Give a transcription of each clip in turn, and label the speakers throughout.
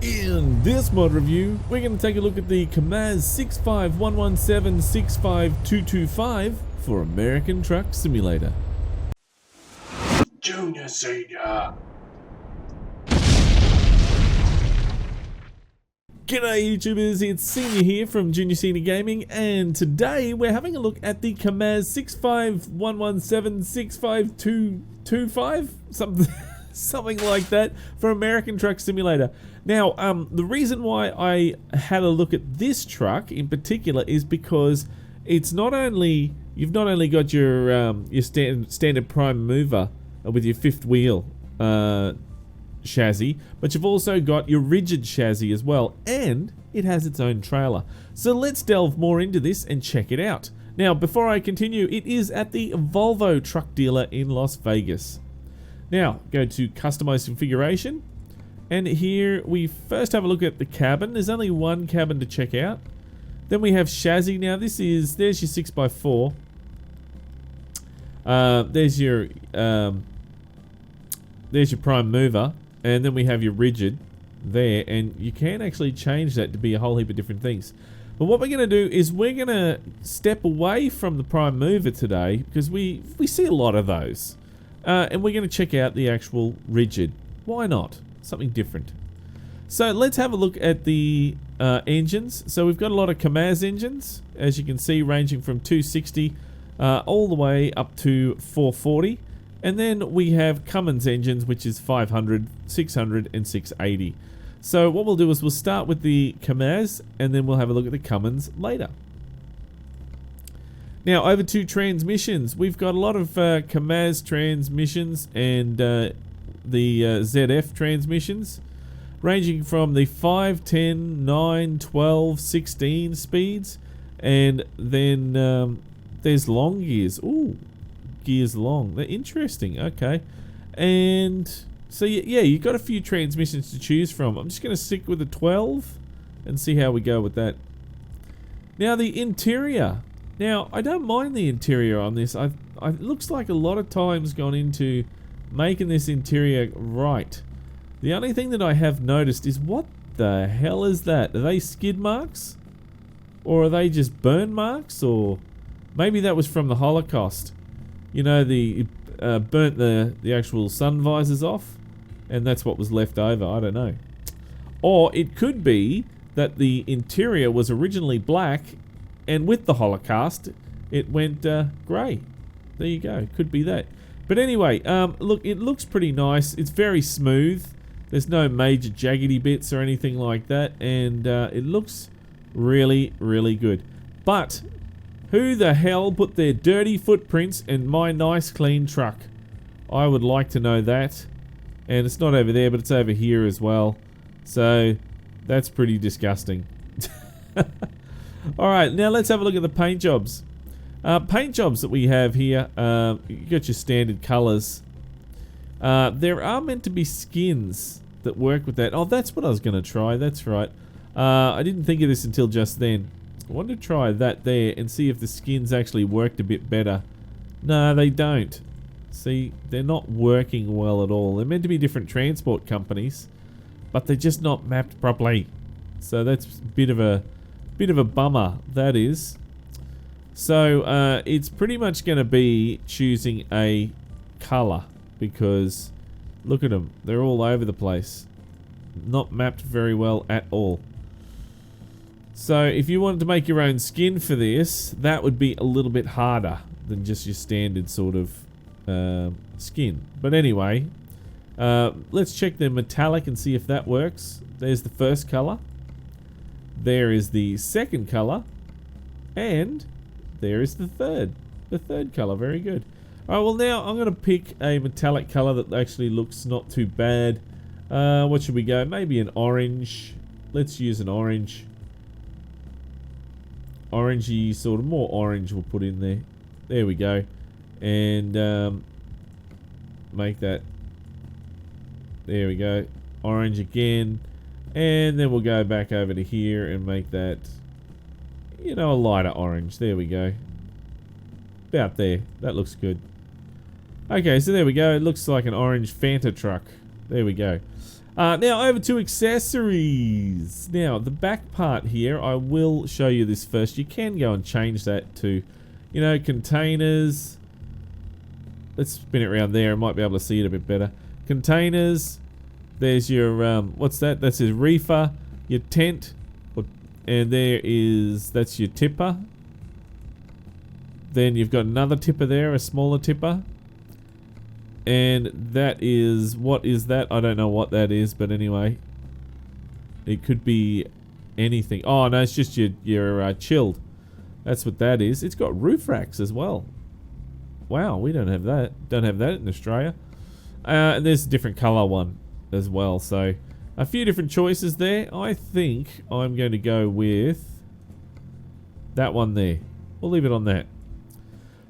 Speaker 1: In this mod review, we're going to take a look at the Kamaz 65117-65225 for American Truck Simulator.
Speaker 2: Junior, senior.
Speaker 1: G'day YouTubers, it's Senior here from Junior Senior Gaming, and today we're having a look at the Kamaz 65117-65225, something like that, for American Truck Simulator. Now, the reason why I had a look at this truck in particular is because it's not only, you've not only got your standard prime mover with your fifth wheel chassis, but you've also got your rigid chassis as well, and it has its own trailer. So let's delve more into this and check it out. Now, before I continue, it is at the Volvo truck dealer in Las Vegas. Now, go to customize configuration, and here we first have a look at the cabin. There's only one cabin to check out. Then we have chassis. Now there's your 6x4. There's your prime mover, and then we have your rigid there, and you can actually change that to be a whole heap of different things. But what we're going to do is we're going to step away from the prime mover today, because we see a lot of those, and we're going to check out the actual rigid. Why not? Something different. So let's have a look at the engines. So we've got a lot of Kamaz engines, as you can see, ranging from 260 all the way up to 440. And then we have Kamaz engines, which is 500, 600, and 680. So what we'll do is we'll start with the Kamaz, and then we'll have a look at the Kamaz later. Now, over to transmissions. We've got a lot of Kamaz transmissions and the ZF transmissions, ranging from the 5, 10, 9, 12, 16 speeds, and then there's long gears. Ooh, gears long. They're interesting. Okay. And so yeah, you've got a few transmissions to choose from. I'm just going to stick with the 12 and see how we go with that. Now, the interior. Now, I don't mind the interior on this. It looks like a lot of time's gone into making this interior right. The only thing that I have noticed is, what the hell is that? Are they skid marks? Or are they just burn marks? Or maybe that was from the Holocaust. You know, the burnt the actual sun visors off, and that's what was left over. I don't know. Or it could be that the interior was originally black, and with the Holocaust it went grey. There you go. Could be that. But anyway, look, it looks pretty nice. It's very smooth. There's no major jaggedy bits or anything like that, and it looks really, really good. But who the hell put their dirty footprints in my nice clean truck? I would like to know that. And it's not over there, but it's over here as well. So that's pretty disgusting. Alright, now let's have a look at the paint jobs. Paint jobs that we have here, you got your standard colours. There are meant to be skins that work with that. Oh, that's what I was going to try. That's right. I didn't think of this until just then. I wanted to try that there and see if the skins actually worked a bit better. No, they don't. See, they're not working well at all. They're meant to be different transport companies, but they're just not mapped properly. So that's a bit of a bummer, that is. So it's pretty much going to be choosing a color, because look at them. They're all over the place. Not mapped very well at all. So if you wanted to make your own skin for this, that would be a little bit harder than just your standard sort of skin. But anyway, let's check the metallic and see if that works. There's the first color. There is the second color. And there is the third color. Very good. Alright, well now I'm going to pick a metallic color that actually looks not too bad. What should we go? Maybe an orange. Let's use an orange. Orangey, sort of more orange we'll put in there. There we go. And make that. There we go. Orange again. And then we'll go back over to here and make that, you know, a lighter orange. There we go. About there. That looks good. Okay, so there we go. It looks like an orange Fanta truck. There we go. Now over to accessories. Now the back part here, I will show you this first. You can go and change that to, you know, containers. Let's spin it around there. I might be able to see it a bit better. Containers. There's your, what's that? That's his reefer, your tent, and that's your tipper. Then you've got another tipper there, a smaller tipper. And that is, what is that? I don't know what that is, but anyway. It could be anything. Oh no, it's just your chilled. That's what that is. It's got roof racks as well. Wow, we don't have that. Don't have that in Australia. And there's a different colour one as well. So a few different choices there. I think I'm going to go with that one there. We'll leave it on that.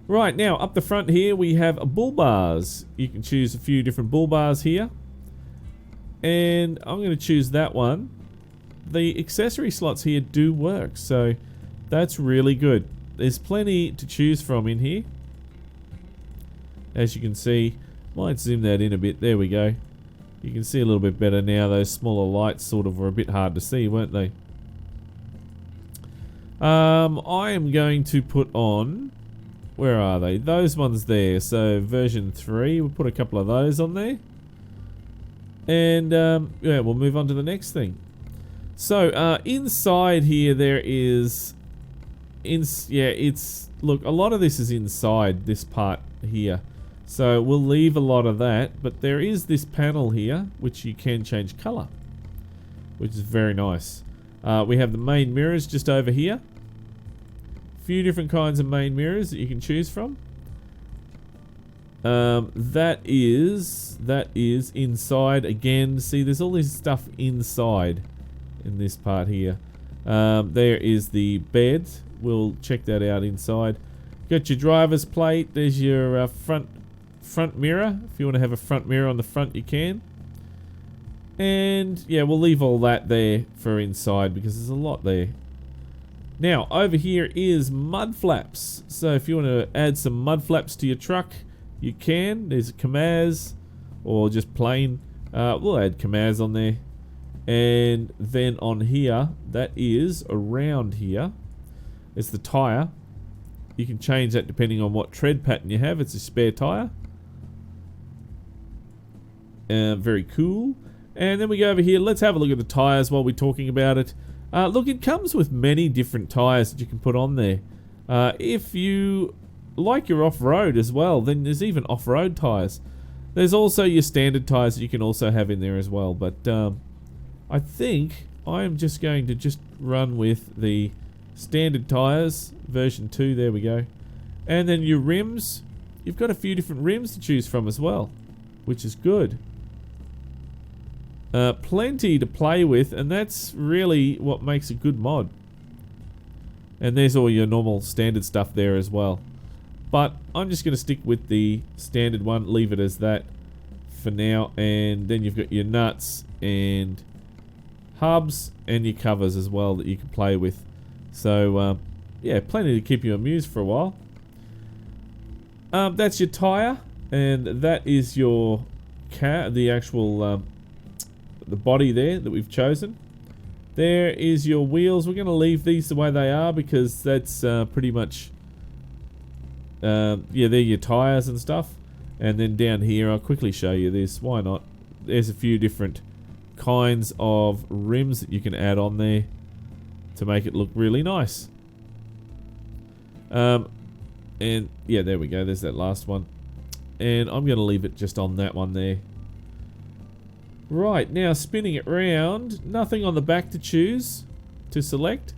Speaker 1: Right, now up the front here we have bull bars. You can choose a few different bull bars here. And I'm going to choose that one. The accessory slots here do work, so that's really good. There's plenty to choose from in here. As you can see, might zoom that in a bit. There we go. You can see a little bit better now. Those smaller lights sort of were a bit hard to see, weren't they? I am going to put on... Where are they? Those ones there. So version 3, we'll put a couple of those on there. And yeah, we'll move on to the next thing. So inside here there is... Look, a lot of this is inside this part here. So we'll leave a lot of that. But there is this panel here, which you can change colour. Which is very nice. We have the main mirrors just over here. Few different kinds of main mirrors that you can choose from. That is inside again. See, there's all this stuff inside in this part here. There is the bed. We'll check that out inside. Got your driver's plate. There's your front mirror. If you want to have a front mirror on the front, you can. And yeah, we'll leave all that there for inside because there's a lot there. Now, over here is mud flaps. So if you want to add some mud flaps to your truck, you can. There's a Kamaz or just plain. We'll add Kamaz on there. And then on here, that is around here. It's the tyre. You can change that depending on what tread pattern you have. It's a spare tyre. Very cool. And then we go over here. Let's have a look at the tyres while we're talking about it. Look, it comes with many different tyres that you can put on there. If you like your off-road as well, then there's even off-road tyres. There's also your standard tyres that you can also have in there as well. But I think I am just going to run with the standard tyres, version 2, there we go. And then your rims, you've got a few different rims to choose from as well, which is good. Plenty to play with, and that's really what makes a good mod. And there's all your normal standard stuff there as well. But I'm just going to stick with the standard one, leave it as that for now. And then you've got your nuts and hubs and your covers as well that you can play with. So yeah, plenty to keep you amused for a while. That's your tyre, and that is your the actual the body there that we've chosen. There is your wheels. We're going to leave these the way they are because that's pretty much yeah, they're your tyres and stuff. And then down here, I'll quickly show you this. Why not? There's a few different kinds of rims that you can add on there to make it look really nice. And yeah, there we go. There's that last one. And I'm going to leave it just on that one there. Right, now spinning it round, nothing on the back to select.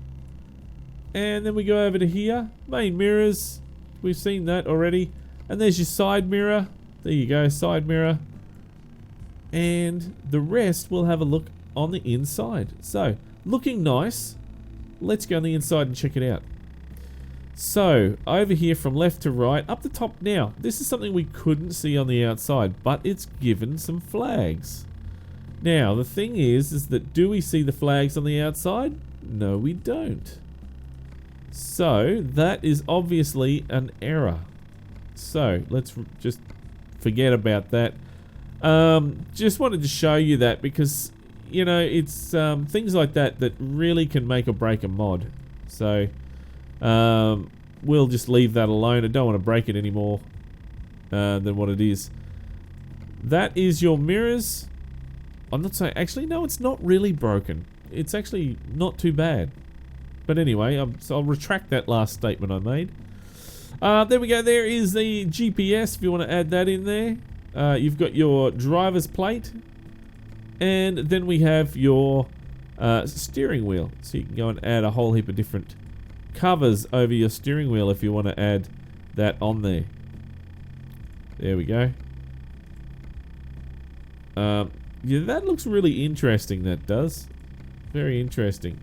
Speaker 1: And then we go over to here, main mirrors, we've seen that already. And there's your side mirror, there you go, side mirror. And the rest we'll have a look on the inside. So, looking nice, let's go on the inside and check it out. So, over here from left to right, up the top now, this is something we couldn't see on the outside, but it's given some flags. Now, the thing is that do we see the flags on the outside? No, we don't. So, that is obviously an error. So, let's just forget about that. Just wanted to show you that because, you know, it's things like that that really can make or break a mod. So we'll just leave that alone. I don't want to break it any more than what it is. That is your mirrors. I'm not saying... Actually, no, it's not really broken. It's actually not too bad. But anyway, so I'll retract that last statement I made. There we go. There is the GPS, if you want to add that in there. You've got your driver's plate. And then we have your steering wheel. So you can go and add a whole heap of different covers over your steering wheel if you want to add that on there. There we go. Yeah, that looks really interesting, that does. Very interesting.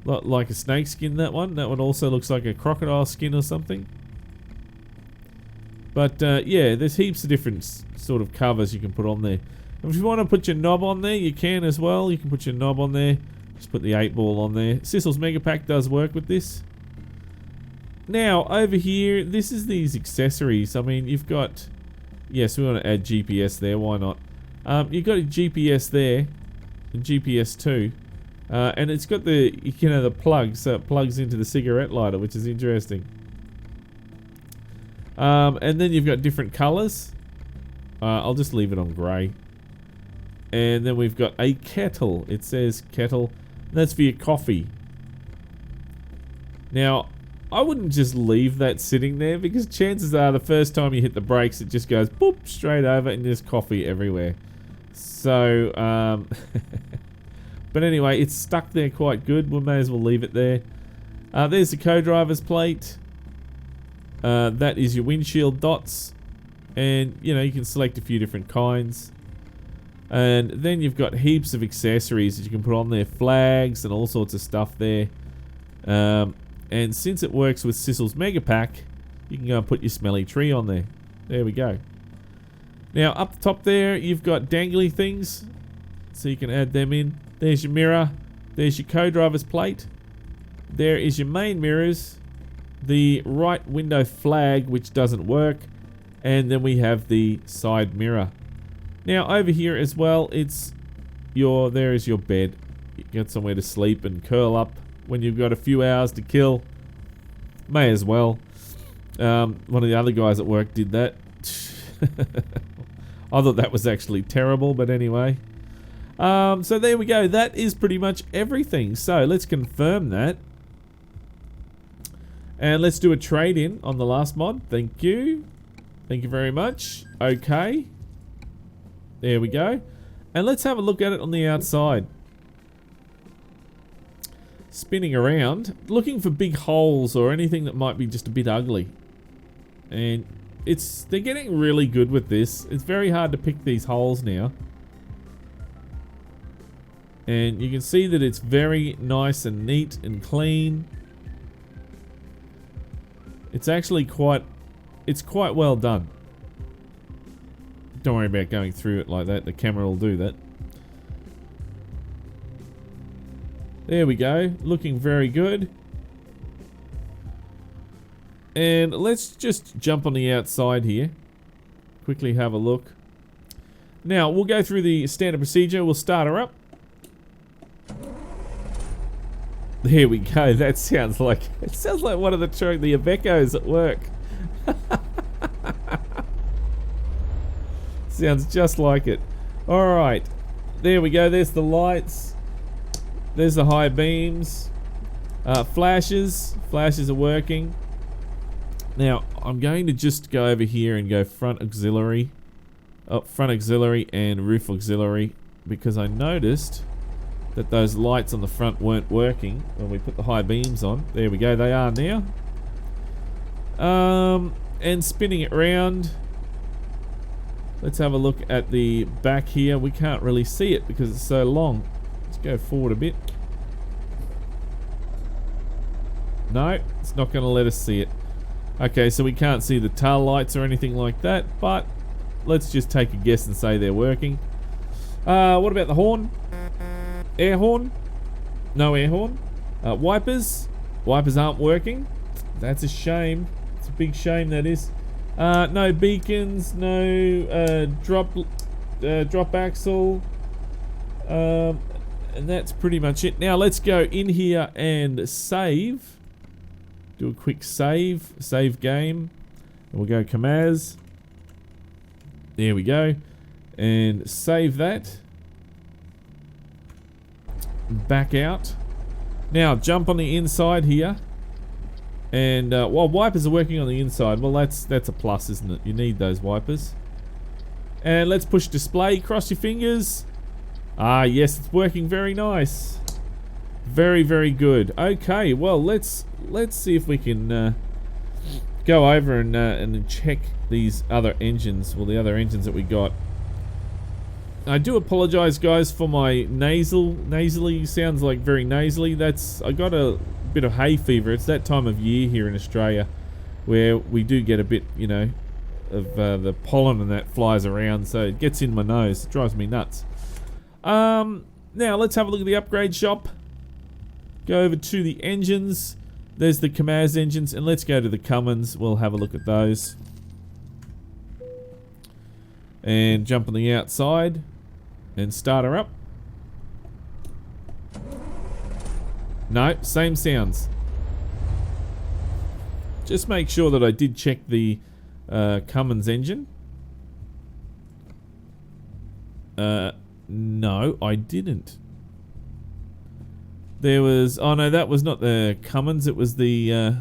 Speaker 1: Like a snake skin, that one. That one also looks like a crocodile skin or something. But yeah, there's heaps of different sort of covers you can put on there. And if you want to put your knob on there, you can as well. You can put your knob on there. Just put the 8-ball on there. Sissel's Mega Pack does work with this. Now, over here, this is these accessories. I mean, you've got... Yes, we want to add GPS there. Why not? You've got a GPS there. And GPS too. And it's got the, you know, the plug. So it plugs into the cigarette lighter, which is interesting. And then you've got different colours. I'll just leave it on grey. And then we've got a kettle. It says kettle. That's for your coffee. Now, I wouldn't just leave that sitting there because chances are the first time you hit the brakes it just goes boop straight over and there's coffee everywhere. So, but anyway, it's stuck there quite good. We may as well leave it there. There's the co-driver's plate. That is your windshield dots. And, you know, you can select a few different kinds. And then you've got heaps of accessories that you can put on there. Flags and all sorts of stuff there. And since it works with Sissel's Mega Pack, you can go and put your smelly tree on there. There we go. Now, up the top there, you've got dangly things. So you can add them in. There's your mirror. There's your co-driver's plate. There is your main mirrors. The right window flag, which doesn't work. And then we have the side mirror. Now, over here as well, it's your... There is your bed. You get somewhere to sleep and curl up. When you've got a few hours to kill, may as well. One of the other guys at work did that. I thought that was actually terrible, but anyway. So there we go. That is pretty much everything. So let's confirm that. And let's do a trade-in on the last mod. Thank you. Thank you very much. Okay. There we go. And let's have a look at it on the outside. Spinning around, looking for big holes or anything that might be just a bit ugly. And they're getting really good with this. It's very hard to pick these holes now. And you can see that it's very nice and neat and clean. It's actually quite well done. Don't worry about going through it like that. The camera will do that. There we go, looking very good. And let's just jump on the outside here. Quickly have a look. Now, we'll go through the standard procedure. We'll start her up. There we go, that sounds like... It sounds like one of the Avecos at work. Sounds just like it. Alright, there we go, there's the lights. There's the high beams. Flashes. Flashes are working. Now, I'm going to just go over here and go front auxiliary. Front auxiliary and roof auxiliary. Because I noticed that those lights on the front weren't working when we put the high beams on. There we go, they are now. And spinning it round. Let's have a look at the back here. We can't really see it because it's so long. Go forward a bit. No, it's not going to let us see it. Okay, so we can't see the tail lights or anything like that, but let's just take a guess and say they're working. What about the horn? Air horn? No air horn. Wipers? Wipers aren't working. That's a shame. It's a big shame, that is. No beacons, no drop axle, and that's pretty much it. Now let's go in here and save. Do a quick save game, and we'll go Kamaz. There we go, and save that. Back out. Now jump on the inside here. And while wipers are working on the inside, well that's a plus, isn't it? You need those wipers. And let's push display, cross your fingers. Ah yes, it's working very nice. Very, very good. Okay, well let's see if we can go over and check these other engines, well the other engines that we got. I do apologize guys for my nasally sounds like very nasally. I got a bit of hay fever. It's that time of year here in Australia where we do get a bit, you know, of the pollen and that flies around, so it gets in my nose. It drives me nuts. Now let's have a look at the upgrade shop. Go over to the engines. There's the Kamaz engines, and let's go to the Kamaz. We'll have a look at those. And jump on the outside and start her up. No, same sounds. Just make sure that I did check the Kamaz engine. No, I didn't. There was... Oh no, that was not the Kamaz, it was the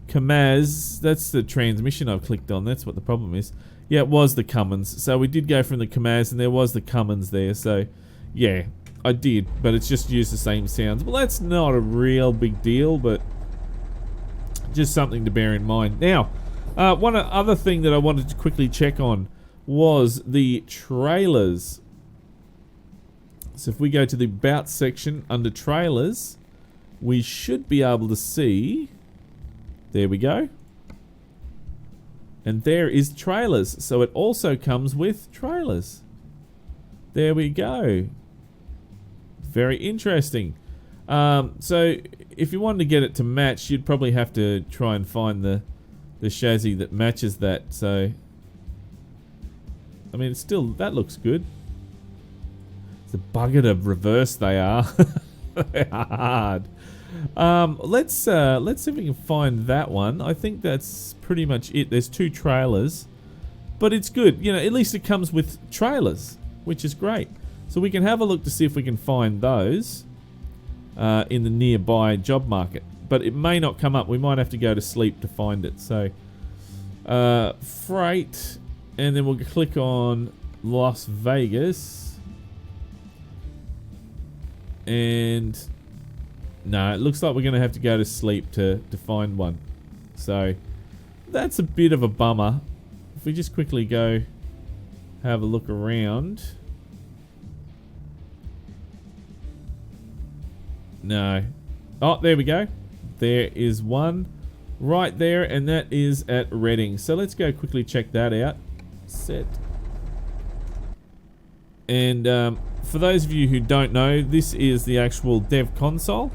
Speaker 1: Kamaz. That's the transmission I've clicked on. That's what the problem is. Yeah, it was the Kamaz. So we did go from the Kamaz and there was the Kamaz there. So, yeah, I did. But it's just used the same sounds. Well, that's not a real big deal, but just something to bear in mind. Now, one other thing that I wanted to quickly check on was the trailers. So if we go to the About section under trailers, we should be able to see... There we go. And there is trailers. So it also comes with trailers. There we go. Very interesting. So if you wanted to get it to match, you'd probably have to try and find the chassis that matches that. So, I mean, it's still, that looks good. It's a bugger to reverse they are. They are hard. Let's see if we can find that one. I think that's pretty much it. There's two trailers, but it's good. You know, at least it comes with trailers, which is great. So we can have a look to see if we can find those in the nearby job market. But it may not come up. We might have to go to sleep to find it. So freight, and then we'll click on Las Vegas. And no, it looks like we're going to have to go to sleep to find one. So that's a bit of a bummer. If we just quickly go have a look around. No. Oh, there we go. There is one right there, and that is at Reading. So let's go quickly check that out. Set. And for those of you who don't know, this is the actual dev console.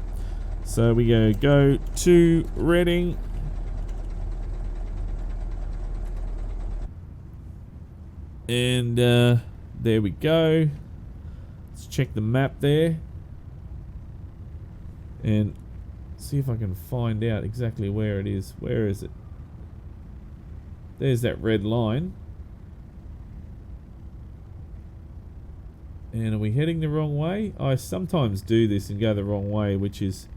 Speaker 1: So we go to Reading. And there we go. Let's check the map there. And see if I can find out exactly where it is. Where is it? There's that red line. And are we heading the wrong way? I sometimes do this and go the wrong way, which is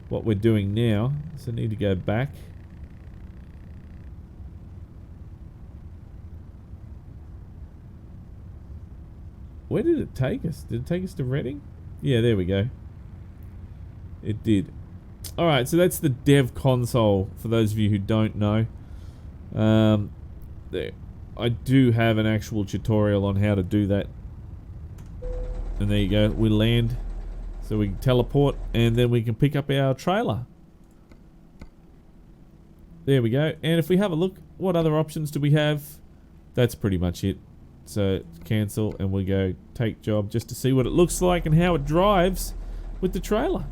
Speaker 1: what we're doing now. So I need to go back. Where did it take us? Did it take us to Reading? Yeah, there we go. It did. Alright, so that's the dev console for those of you who don't know. There. I do have an actual tutorial on how to do that. And there you go, we land. So we can teleport and then we can pick up our trailer. There we go. And if we have a look, what other options do we have? That's pretty much it. So cancel and we go take job just to see what it looks like and how it drives with the trailer.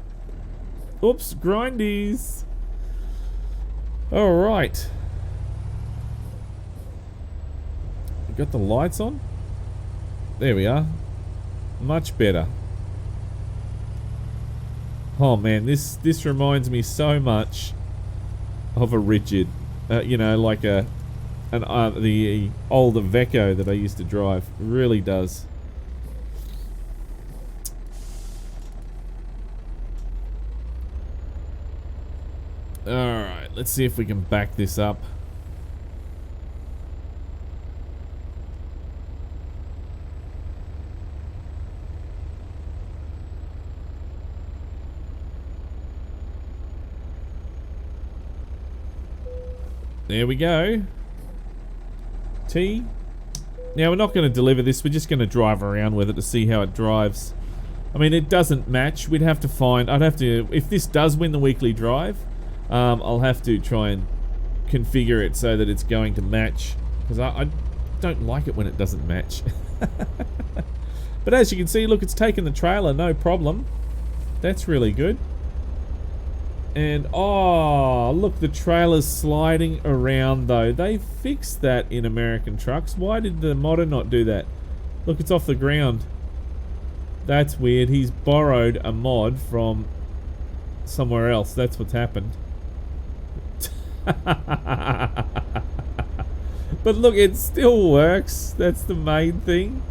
Speaker 1: Oops, grindies. Alright. got the lights on? There we are. Much better. Oh man, this reminds me so much of a rigid. You know, like the old Iveco that I used to drive. It really does. Alright, let's see if we can back this up. There we go. T. Now we're not going to deliver this, we're just going to drive around with it to see how it drives. I mean, it doesn't match. We'd have to find, I'd have to, if this does win the weekly drive, I'll have to try and configure it so that it's going to match, because I don't like it when it doesn't match. But as you can see, look, it's taken the trailer, no problem. That's really good. And oh, look, the trailer's sliding around though. They fixed that in American trucks. Why did the modder not do that? Look, it's off the ground. That's weird. He's borrowed a mod from somewhere else. That's what's happened. But look, it still works. That's the main thing.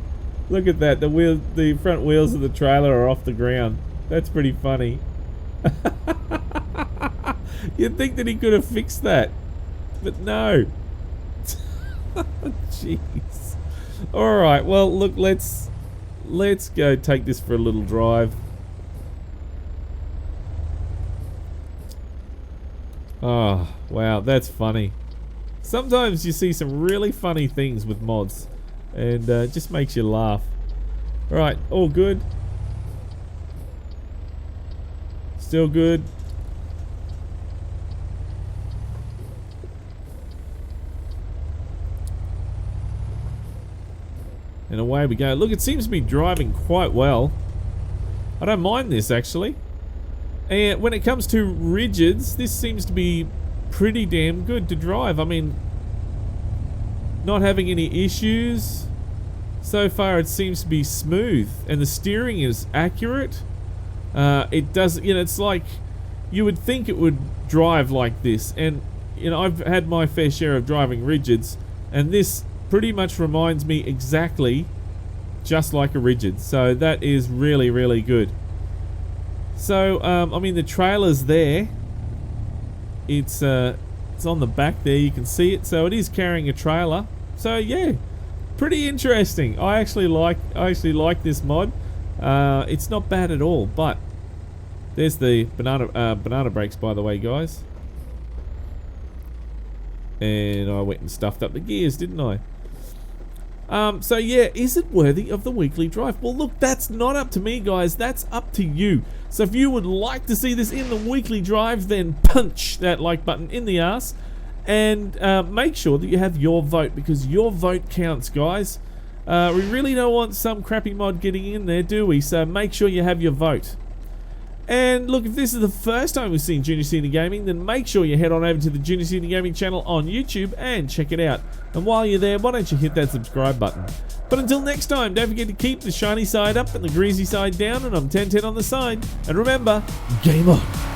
Speaker 1: Look at that. The front wheels of the trailer are off the ground. That's pretty funny. You'd think that he could have fixed that, but no. Jeez. All right. Well, look. Let's go take this for a little drive. Oh, wow. That's funny. Sometimes you see some really funny things with mods, and it just makes you laugh. All right. All good. Still good. And away we go. Look, it seems to be driving quite well. I don't mind this, actually. And when it comes to rigids, this seems to be pretty damn good to drive. I mean, not having any issues. So far, it seems to be smooth. And the steering is accurate. It does, you know, it's like you would think it would drive like this. And, you know, I've had my fair share of driving rigids. And this pretty much reminds me exactly just like a rigid, so that is really, really good. So I mean, the trailer's there. It's on the back there, you can see it, so it is carrying a trailer. So yeah, pretty interesting. I actually like this mod. It's not bad at all. But there's the banana brakes, by the way, guys. And I went and stuffed up the gears, didn't I? So yeah, is it worthy of the weekly drive? Well, look, that's not up to me, guys. That's up to you. So if you would like to see this in the weekly drive, then punch that like button in the arse. And make sure that you have your vote, because your vote counts, guys. We really don't want some crappy mod getting in there, do we? So make sure you have your vote. And look, if this is the first time we've seen Junior Senior Gaming, then make sure you head on over to the Junior Senior Gaming channel on YouTube and check it out. And while you're there, why don't you hit that subscribe button? But until next time, don't forget to keep the shiny side up and the greasy side down, and I'm 10-10 on the side. And remember, game on!